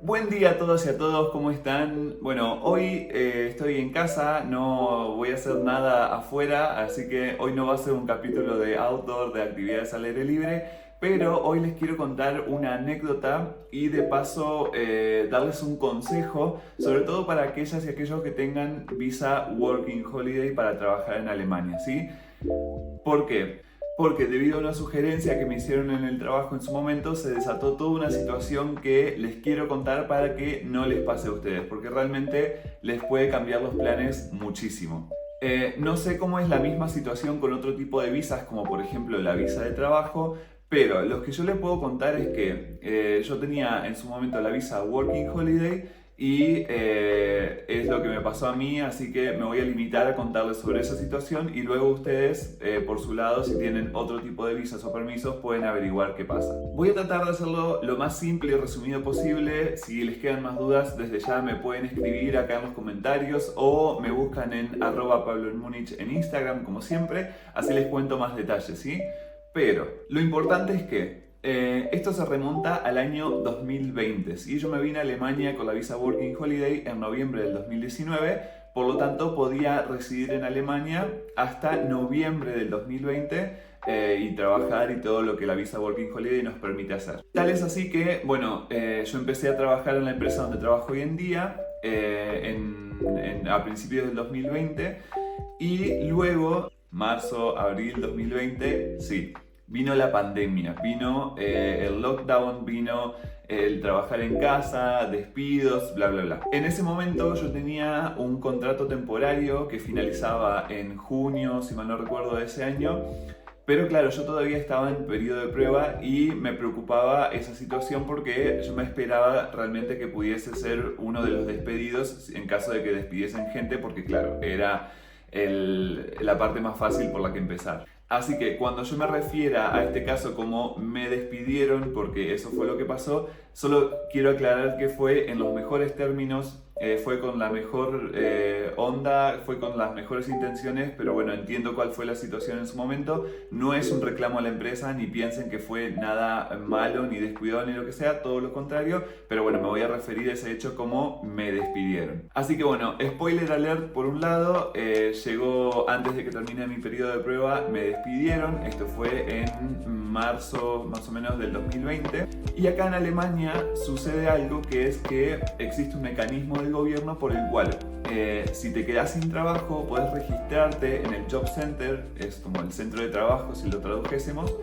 Buen día a todos y a todos, ¿cómo están? Bueno, hoy estoy en casa, no voy a hacer nada afuera, así que hoy no va a ser un capítulo de outdoor, de actividades al aire libre, pero hoy les quiero contar una anécdota y de paso darles un consejo, sobre todo para aquellas y aquellos que tengan visa Working Holiday para trabajar en Alemania, ¿sí? ¿Por qué? Porque debido a una sugerencia que me hicieron en el trabajo en su momento, se desató toda una situación que les quiero contar para que no les pase a ustedes, porque realmente les puede cambiar los planes muchísimo. No sé cómo es la misma situación con otro tipo de visas, como por ejemplo la visa de trabajo, pero lo que yo les puedo contar es que yo tenía en su momento la visa Working Holiday y es lo que me pasó a mí, así que me voy a limitar a contarles sobre esa situación y luego ustedes, por su lado, si tienen otro tipo de visas o permisos, pueden averiguar qué pasa. Voy a tratar de hacerlo lo más simple y resumido posible. Si les quedan más dudas, desde ya me pueden escribir acá en los comentarios o me buscan en @pabloenmunich en Instagram, como siempre, así les cuento más detalles, ¿sí? Pero lo importante es que esto se remonta al año 2020, ¿sí? Yo me vine a Alemania con la visa Working Holiday en noviembre del 2019, por lo tanto podía residir en Alemania hasta noviembre del 2020 y trabajar y todo lo que la visa Working Holiday nos permite hacer. Tal es así que, bueno, yo empecé a trabajar en la empresa donde trabajo hoy en día a principios del 2020 y luego, marzo, abril 2020, sí. Vino la pandemia, vino el lockdown, vino el trabajar en casa, despidos, bla, bla, bla. En ese momento yo tenía un contrato temporario que finalizaba en junio, si mal no recuerdo, de ese año. Pero claro, yo todavía estaba en periodo de prueba y me preocupaba esa situación porque yo me esperaba realmente que pudiese ser uno de los despedidos en caso de que despidiesen gente, porque claro, era la parte más fácil por la que empezar. Así que cuando yo me refiera a este caso como me despidieron, porque eso fue lo que pasó, solo quiero aclarar que fue en los mejores términos, fue con la mejor onda, fue con las mejores intenciones, pero bueno, entiendo cuál fue la situación en su momento. No es un reclamo a la empresa, ni piensen que fue nada malo, ni descuidado, ni lo que sea, todo lo contrario, pero bueno, me voy a referir a ese hecho como me despidieron. Así que bueno, spoiler alert por un lado, llegó antes de que termine mi periodo de prueba, me despidieron, esto fue en marzo más o menos del 2020, y acá en Alemania sucede algo que es que existe un mecanismo del gobierno por el cual si te quedas sin trabajo puedes registrarte en el Job Center, es como el centro de trabajo si lo tradujésemos,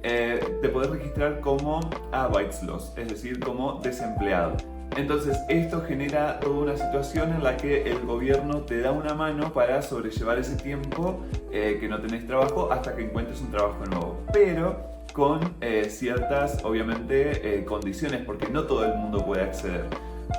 te puedes registrar como Arbeitslos, es decir, como desempleado. Entonces esto genera toda una situación en la que el gobierno te da una mano para sobrellevar ese tiempo que no tenés trabajo hasta que encuentres un trabajo nuevo, pero con ciertas, obviamente, condiciones, porque no todo el mundo puede acceder.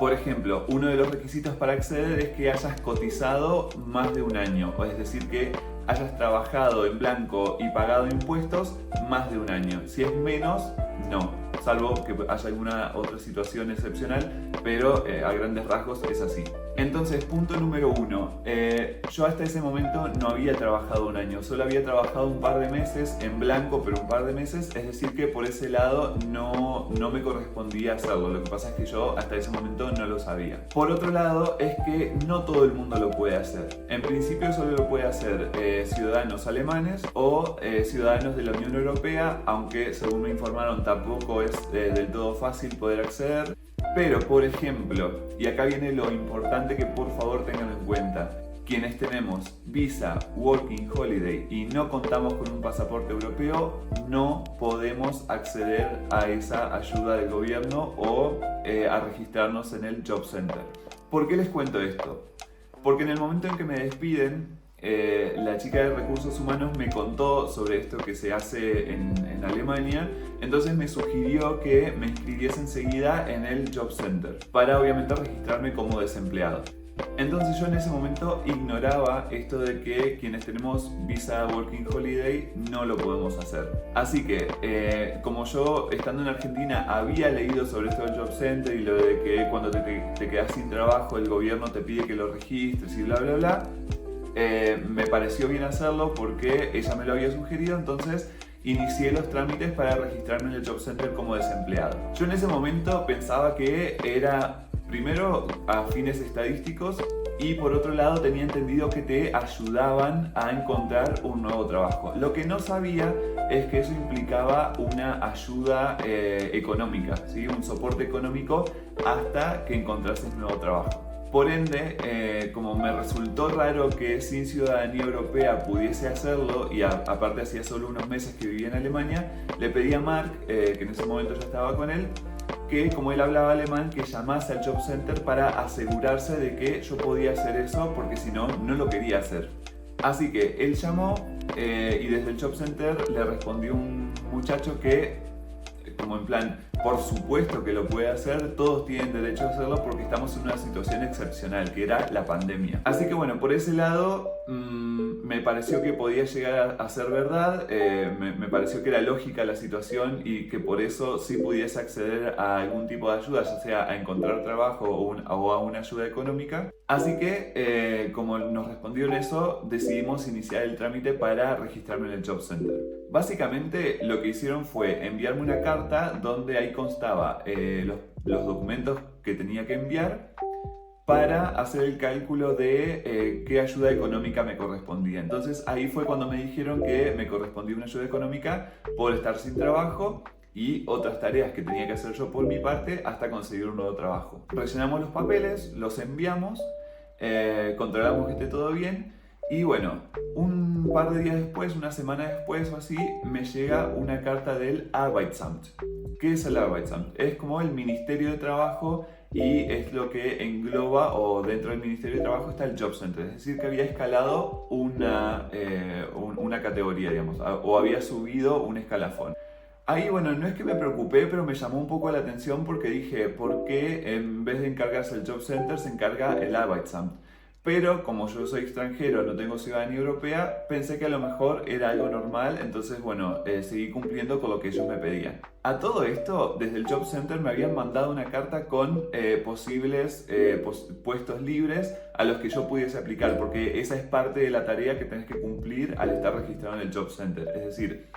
Por ejemplo, uno de los requisitos para acceder es que hayas cotizado más de un año, es decir, que hayas trabajado en blanco y pagado impuestos más de un año. Si es menos, no, salvo que haya alguna otra situación excepcional, pero a grandes rasgos es así. Entonces, punto número uno, yo hasta ese momento no había trabajado un año, solo había trabajado un par de meses en blanco, pero un par de meses, es decir que por ese lado no me correspondía hacerlo, lo que pasa es que yo hasta ese momento no lo sabía. Por otro lado, es que no todo el mundo lo puede hacer. En principio solo lo puede hacer ciudadanos alemanes o ciudadanos de la Unión Europea, aunque según me informaron tampoco es del todo fácil poder acceder. Pero, por ejemplo, y acá viene lo importante que por favor tengan en cuenta, quienes tenemos visa Working Holiday y no contamos con un pasaporte europeo, no podemos acceder a esa ayuda del gobierno o a registrarnos en el Job Center. ¿Por qué les cuento esto? Porque en el momento en que me despiden, la chica de recursos humanos me contó sobre esto que se hace en Alemania, entonces me sugirió que me inscribiese enseguida en el Job Center para obviamente registrarme como desempleado. Entonces yo en ese momento ignoraba esto de que quienes tenemos visa Working Holiday no lo podemos hacer. Así que como yo estando en Argentina había leído sobre esto del Job Center y lo de que cuando te quedas sin trabajo el gobierno te pide que lo registres y bla bla bla, me pareció bien hacerlo porque ella me lo había sugerido, entonces inicié los trámites para registrarme en el Job Center como desempleado. Yo en ese momento pensaba que era primero a fines estadísticos y por otro lado tenía entendido que te ayudaban a encontrar un nuevo trabajo. Lo que no sabía es que eso implicaba una ayuda económica, ¿sí? Un soporte económico hasta que encontrases nuevo trabajo. Por ende, como me resultó raro que sin ciudadanía europea pudiese hacerlo y aparte hacía solo unos meses que vivía en Alemania, le pedí a Mark, que en ese momento yo estaba con él, que como él hablaba alemán, que llamase al Job Center para asegurarse de que yo podía hacer eso, porque si no, no lo quería hacer. Así que él llamó y desde el Job Center le respondió un muchacho que, como en plan, por supuesto que lo puede hacer, todos tienen derecho a hacerlo porque estamos en una situación excepcional, que era la pandemia. Así que bueno, por ese lado me pareció que podía llegar a ser verdad, me pareció que era lógica la situación y que por eso sí pudiese acceder a algún tipo de ayuda, ya sea a encontrar trabajo o a una ayuda económica. Así que, como nos respondieron eso, decidimos iniciar el trámite para registrarme en el Job Center. Básicamente lo que hicieron fue enviarme una carta donde ahí constaba los documentos que tenía que enviar para hacer el cálculo de qué ayuda económica me correspondía. Entonces ahí fue cuando me dijeron que me correspondía una ayuda económica por estar sin trabajo y otras tareas que tenía que hacer yo por mi parte hasta conseguir un nuevo trabajo. Rellenamos los papeles, los enviamos, controlamos que esté todo bien y bueno, un par de días después, una semana después o así, me llega una carta del Arbeitsamt. ¿Qué es el Arbeitsamt? Es como el Ministerio de Trabajo y es lo que engloba, o dentro del Ministerio de Trabajo está el Job Center. Es decir, que había escalado una categoría, digamos, o había subido un escalafón. Ahí, bueno, no es que me preocupé, pero me llamó un poco la atención porque dije, ¿por qué en vez de encargarse el Job Center se encarga el Arbeitsamt? Pero como yo soy extranjero, no tengo ciudadanía europea, pensé que a lo mejor era algo normal, entonces bueno, seguí cumpliendo con lo que ellos me pedían. A todo esto, desde el Job Center me habían mandado una carta con posibles puestos libres a los que yo pudiese aplicar, porque esa es parte de la tarea que tenés que cumplir al estar registrado en el Job Center. Es decir,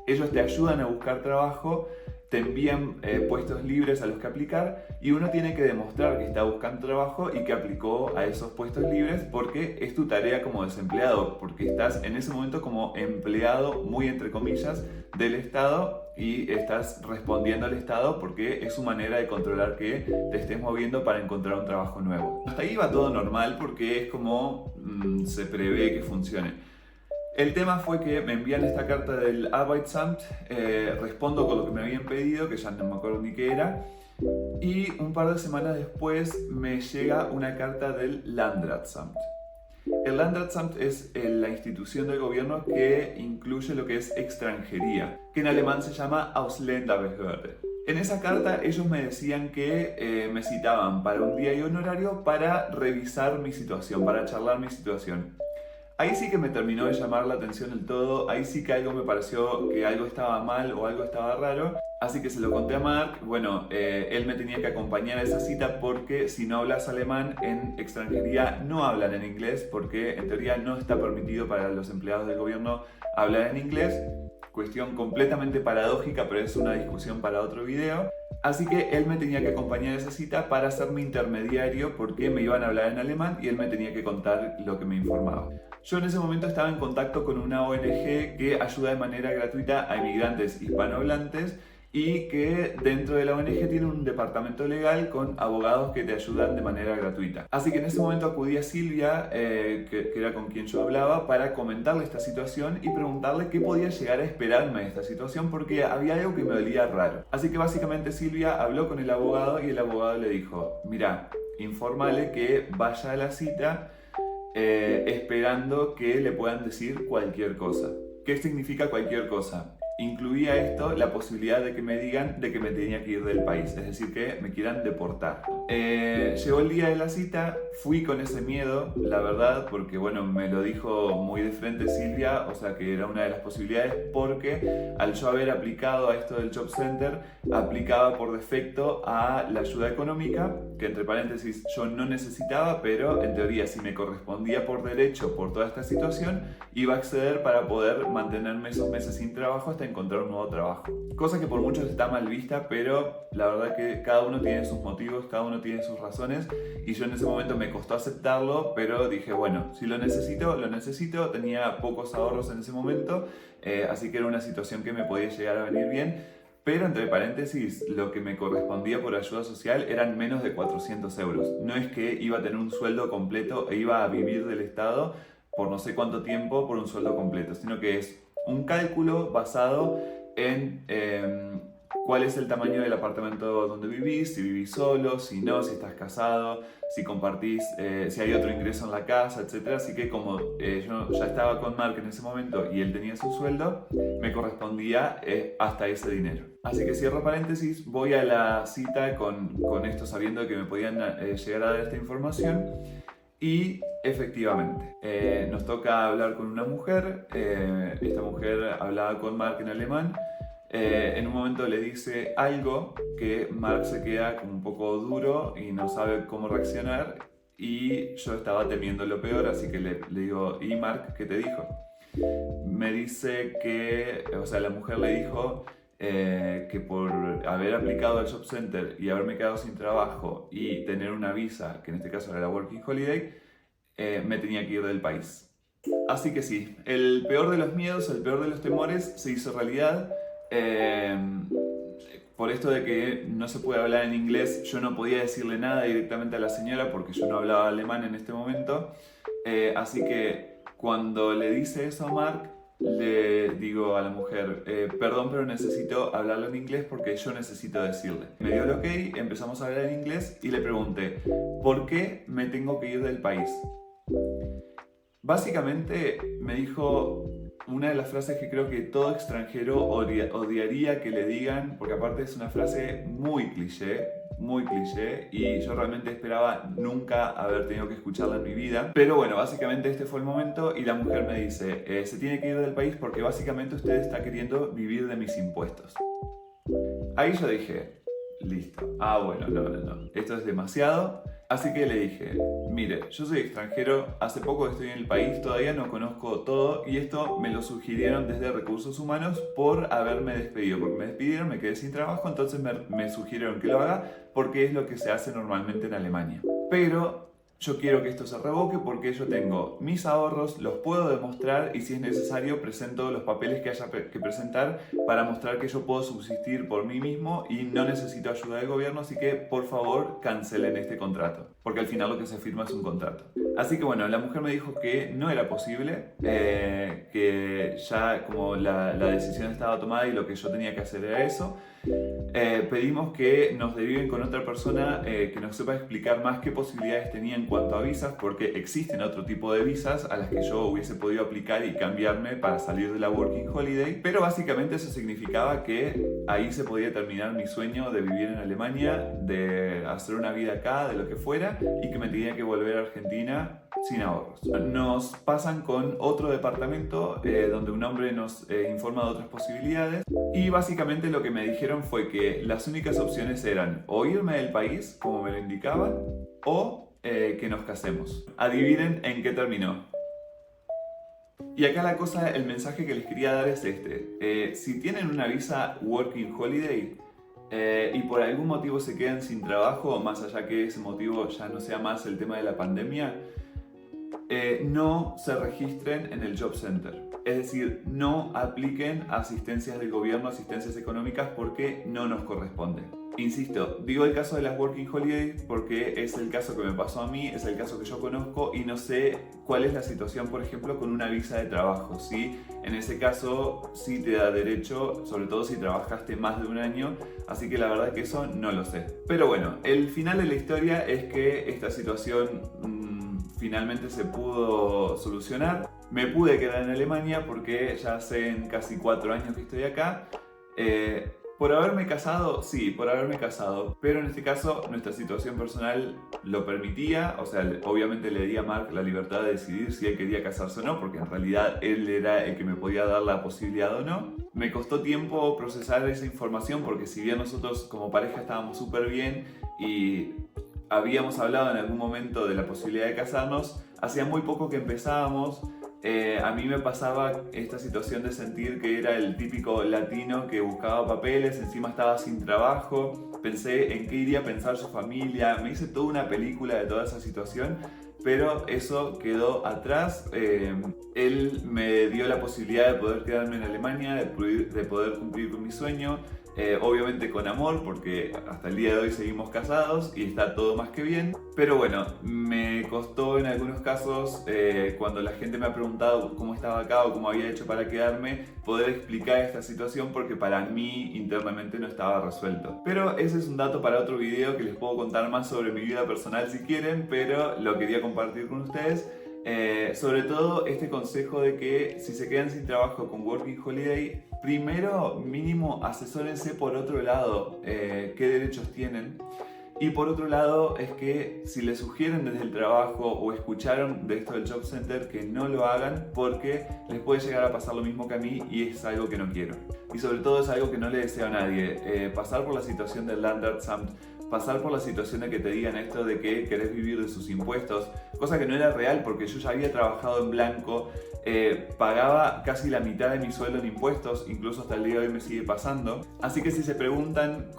ellos te ayudan a buscar trabajo, te envían puestos libres a los que aplicar y uno tiene que demostrar que está buscando trabajo y que aplicó a esos puestos libres porque es tu tarea como desempleado, porque estás en ese momento como empleado, muy entre comillas, del Estado y estás respondiendo al Estado porque es su manera de controlar que te estés moviendo para encontrar un trabajo nuevo. Hasta ahí va todo normal porque es como se prevé que funcione. El tema fue que me envían esta carta del Arbeitsamt, respondo con lo que me habían pedido, que ya no me acuerdo ni qué era, y un par de semanas después me llega una carta del Landratsamt. El Landratsamt es la institución del gobierno que incluye lo que es extranjería, que en alemán se llama Ausländerbehörde. En esa carta ellos me decían que me citaban para un día y un horario para revisar mi situación, para charlar mi situación. Ahí sí que me terminó de llamar la atención del todo, ahí sí que algo me pareció que algo estaba mal o algo estaba raro, así que se lo conté a Mark. Bueno, él me tenía que acompañar a esa cita porque si no hablas alemán en extranjería no hablan en inglés, porque en teoría no está permitido para los empleados del gobierno hablar en inglés. Cuestión completamente paradójica, pero es una discusión para otro video. Así que él me tenía que acompañar a esa cita para ser mi intermediario porque me iban a hablar en alemán y él me tenía que contar lo que me informaba. Yo en ese momento estaba en contacto con una ONG que ayuda de manera gratuita a inmigrantes hispanohablantes y que dentro de la ONG tiene un departamento legal con abogados que te ayudan de manera gratuita. Así que en ese momento acudí a Silvia, que era con quien yo hablaba, para comentarle esta situación y preguntarle qué podía llegar a esperarme de esta situación porque había algo que me olía raro. Así que básicamente Silvia habló con el abogado y el abogado le dijo, mira, infórmale que vaya a la cita esperando que le puedan decir cualquier cosa. ¿Qué significa cualquier cosa? Incluía esto la posibilidad de que me digan de que me tenía que ir del país, es decir, que me quieran deportar. Llegó el día de la cita, fui con ese miedo, la verdad, porque bueno, me lo dijo muy de frente Silvia, o sea que era una de las posibilidades, porque al yo haber aplicado a esto del Job Center, aplicaba por defecto a la ayuda económica, que entre paréntesis yo no necesitaba, pero en teoría si me correspondía por derecho por toda esta situación, iba a acceder para poder mantenerme esos meses sin trabajo hasta encontrar un nuevo trabajo. Cosa que por muchos está mal vista, pero la verdad que cada uno tiene sus motivos, cada uno tiene sus razones, y yo en ese momento me costó aceptarlo, pero dije, bueno, si lo necesito, tenía pocos ahorros en ese momento, así que era una situación que me podía llegar a venir bien. Pero entre paréntesis, lo que me correspondía por ayuda social eran menos de 400 euros. No es que iba a tener un sueldo completo e iba a vivir del Estado por no sé cuánto tiempo por un sueldo completo, sino que es un cálculo basado en cuál es el tamaño del apartamento donde vivís, si vivís solo, si no, si estás casado, si compartís, si hay otro ingreso en la casa, etc. Así que como yo ya estaba con Mark en ese momento y él tenía su sueldo, me correspondía hasta ese dinero. Así que cierro paréntesis, voy a la cita con esto sabiendo que me podían llegar a dar esta información. Y efectivamente, nos toca hablar con una mujer. Esta mujer hablaba con Mark en alemán. En un momento le dice algo que Mark se queda como un poco duro y no sabe cómo reaccionar, y yo estaba temiendo lo peor, así que le digo, ¿y Mark qué te dijo? Me dice que, o sea, la mujer le dijo que por haber aplicado al Job Center y haberme quedado sin trabajo y tener una visa, que en este caso era la Working Holiday, me tenía que ir del país. Así que sí, el peor de los miedos, el peor de los temores se hizo realidad. Por esto de que no se puede hablar en inglés, yo no podía decirle nada directamente a la señora porque yo no hablaba alemán en este momento. Así que cuando le dice eso a Mark, le digo a la mujer, perdón, pero necesito hablarlo en inglés porque yo necesito decirle. Me dio el ok, empezamos a hablar en inglés y le pregunté, ¿por qué me tengo que ir del país? Básicamente me dijo una de las frases que creo que todo extranjero odiaría que le digan, porque aparte es una frase muy cliché, y yo realmente esperaba nunca haber tenido que escucharla en mi vida. Pero bueno, básicamente este fue el momento y la mujer me dice, se tiene que ir del país porque básicamente usted está queriendo vivir de mis impuestos. Ahí yo dije, listo, bueno, no, esto es demasiado. Así que le dije, mire, yo soy extranjero, hace poco que estoy en el país, todavía no conozco todo, y esto me lo sugirieron desde Recursos Humanos por haberme despedido, porque me despidieron, me quedé sin trabajo, entonces me sugirieron que lo haga porque es lo que se hace normalmente en Alemania. Pero yo quiero que esto se revoque porque yo tengo mis ahorros, los puedo demostrar y si es necesario presento los papeles que haya que presentar para mostrar que yo puedo subsistir por mí mismo y no necesito ayuda del gobierno, así que por favor cancelen este contrato, porque al final lo que se firma es un contrato. Así que bueno, la mujer me dijo que no era posible, que ya como la decisión estaba tomada y lo que yo tenía que hacer era eso. Pedimos que nos deriven con otra persona que nos sepa explicar más qué posibilidades tenía en cuanto a visas, porque existen otro tipo de visas a las que yo hubiese podido aplicar y cambiarme para salir de la Working Holiday, pero básicamente eso significaba que ahí se podía terminar mi sueño de vivir en Alemania, de hacer una vida acá, de lo que fuera, y que me tenía que volver a Argentina sin ahorros. Nos pasan con otro departamento donde un hombre nos informa de otras posibilidades, y básicamente lo que me dijeron fue que las únicas opciones eran o irme del país, como me lo indicaban, o que nos casemos. Adivinen en qué terminó. Y acá la cosa, el mensaje que les quería dar es este. Si tienen una visa Working Holiday y por algún motivo se quedan sin trabajo, más allá que ese motivo ya no sea más el tema de la pandemia, no se registren en el Job Center. Es decir, no apliquen asistencias del gobierno, asistencias económicas, porque no nos corresponden. Insisto, digo el caso de las Working Holidays porque es el caso que me pasó a mí, es el caso que yo conozco y no sé cuál es la situación, por ejemplo, con una visa de trabajo. ¿Sí? En ese caso sí te da derecho, sobre todo si trabajaste más de un año, así que la verdad que eso no lo sé. Pero bueno, el final de la historia es que esta situación finalmente se pudo solucionar. Me pude quedar en Alemania porque ya hace casi 4 años que estoy acá. ¿Por haberme casado? Sí, por haberme casado. Pero en este caso nuestra situación personal lo permitía. O sea, obviamente le di a Mark la libertad de decidir si él quería casarse o no, porque en realidad él era el que me podía dar la posibilidad o no. Me costó tiempo procesar esa información porque si bien nosotros como pareja estábamos súper bien y habíamos hablado en algún momento de la posibilidad de casarnos, hacía muy poco que empezábamos. a mí me pasaba esta situación de sentir que era el típico latino que buscaba papeles, encima estaba sin trabajo, pensé en qué iría a pensar su familia, me hice toda una película de toda esa situación, pero eso quedó atrás. Él me dio la posibilidad de poder quedarme en Alemania, de poder cumplir con mi sueño. Obviamente con amor, porque hasta el día de hoy seguimos casados y está todo más que bien. Pero bueno, me costó en algunos casos, cuando la gente me ha preguntado cómo estaba acá o cómo había hecho para quedarme, poder explicar esta situación, porque para mí internamente no estaba resuelto. Pero ese es un dato para otro video, que les puedo contar más sobre mi vida personal si quieren, pero lo quería compartir con ustedes. Sobre todo este consejo de que si se quedan sin trabajo con Working Holiday, primero mínimo asesórense por otro lado qué derechos tienen, y por otro lado es que si les sugieren desde el trabajo o escucharon de esto del Job Center, que no lo hagan, porque les puede llegar a pasar lo mismo que a mí y es algo que no quiero. Y sobre todo es algo que no le deseo a nadie, pasar por la situación del Landratsamt, pasar por la situación de que te digan esto de que querés vivir de sus impuestos, cosa que no era real porque yo ya había trabajado en blanco, pagaba casi la mitad de mi sueldo en impuestos, incluso hasta el día de hoy me sigue pasando. Así que si se preguntan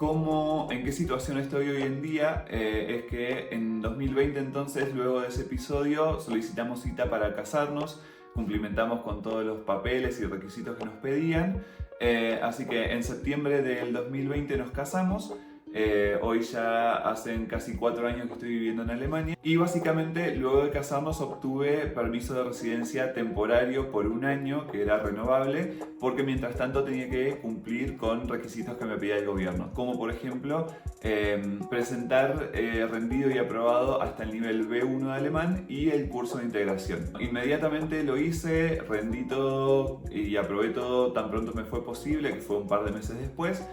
en qué situación estoy hoy en día, es que en 2020 entonces, luego de ese episodio, solicitamos cita para casarnos, cumplimentamos con todos los papeles y requisitos que nos pedían, así que en septiembre del 2020 nos casamos. Hoy ya hacen casi 4 años que estoy viviendo en Alemania, y básicamente luego de casarnos obtuve permiso de residencia temporario por 1 año, que era renovable, porque mientras tanto tenía que cumplir con requisitos que me pedía el gobierno, como por ejemplo presentar rendido y aprobado hasta el nivel B1 de alemán y el curso de integración. Inmediatamente lo hice, rendí todo y aprobé todo tan pronto me fue posible, que fue un par de meses después.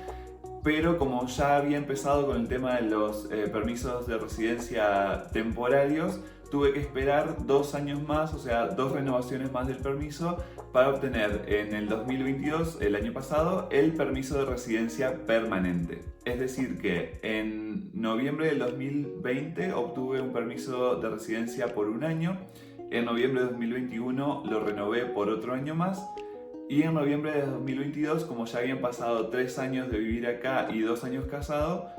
Pero como ya había empezado con el tema de los permisos de residencia temporarios, tuve que esperar 2 años más, o sea, 2 renovaciones más del permiso, para obtener en el 2022, el año pasado, el permiso de residencia permanente. Es decir que en noviembre del 2020 obtuve un permiso de residencia por 1 año, en noviembre de 2021 lo renové por otro año más, y en noviembre de 2022, como ya habían pasado 3 años de vivir acá y 2 años casado,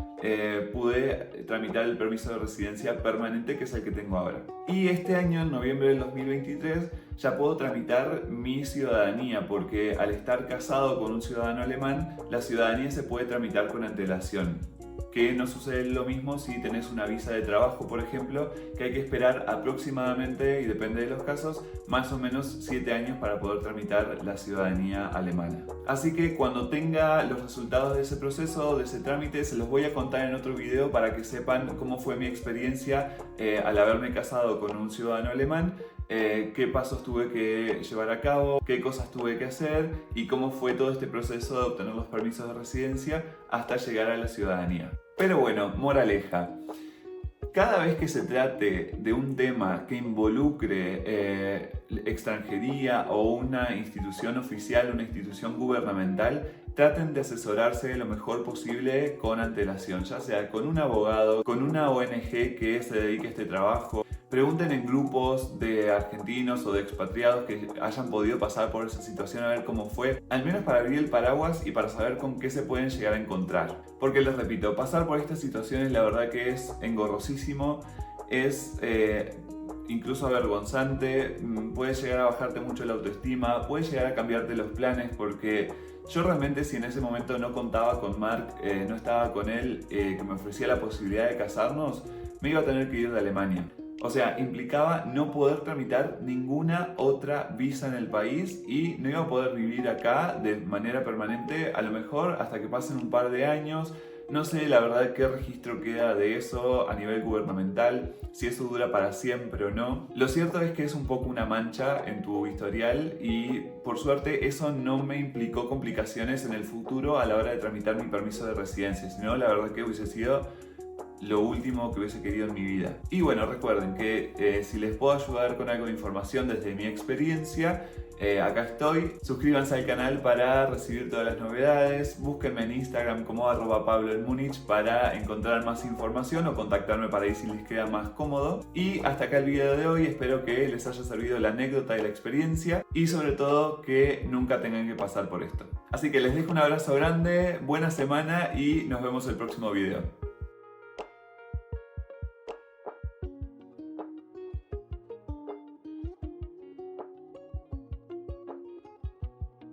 pude tramitar el permiso de residencia permanente, que es el que tengo ahora. Y este año, en noviembre del 2023, ya puedo tramitar mi ciudadanía, porque al estar casado con un ciudadano alemán, la ciudadanía se puede tramitar con antelación. Que no sucede lo mismo si tenés una visa de trabajo, por ejemplo, que hay que esperar aproximadamente, y depende de los casos, más o menos 7 años para poder tramitar la ciudadanía alemana. Así que cuando tenga los resultados de ese proceso, de ese trámite, se los voy a contar en otro video para que sepan cómo fue mi experiencia al haberme casado con un ciudadano alemán, qué pasos tuve que llevar a cabo, qué cosas tuve que hacer y cómo fue todo este proceso de obtener los permisos de residencia hasta llegar a la ciudadanía. Pero bueno, moraleja. Cada vez que se trate de un tema que involucre extranjería o una institución oficial, una institución gubernamental, traten de asesorarse lo mejor posible con antelación, ya sea con un abogado, con una ONG que se dedique a este trabajo. Pregunten en grupos de argentinos o de expatriados que hayan podido pasar por esa situación, a ver cómo fue, al menos para abrir el paraguas y para saber con qué se pueden llegar a encontrar. Porque les repito, pasar por estas situaciones la verdad que es engorrosísimo, es incluso avergonzante, puede llegar a bajarte mucho la autoestima, puede llegar a cambiarte los planes, porque yo realmente, si en ese momento no contaba con Mark, no estaba con él, que me ofrecía la posibilidad de casarnos, me iba a tener que ir de Alemania. O sea, implicaba no poder tramitar ninguna otra visa en el país y no iba a poder vivir acá de manera permanente, a lo mejor hasta que pasen un par de años. No sé la verdad qué registro queda de eso a nivel gubernamental, si eso dura para siempre o no. Lo cierto es que es un poco una mancha en tu historial y por suerte eso no me implicó complicaciones en el futuro a la hora de tramitar mi permiso de residencia, sino la verdad que hubiese sido lo último que hubiese querido en mi vida. Y bueno, recuerden que si les puedo ayudar con algo de información desde mi experiencia, acá estoy. Suscríbanse al canal para recibir todas las novedades. Búsquenme en Instagram como @pabloenmunich para encontrar más información o contactarme para ahí si les queda más cómodo. Y hasta acá el video de hoy. Espero que les haya servido la anécdota y la experiencia y sobre todo que nunca tengan que pasar por esto. Así que les dejo un abrazo grande, buena semana y nos vemos el próximo video.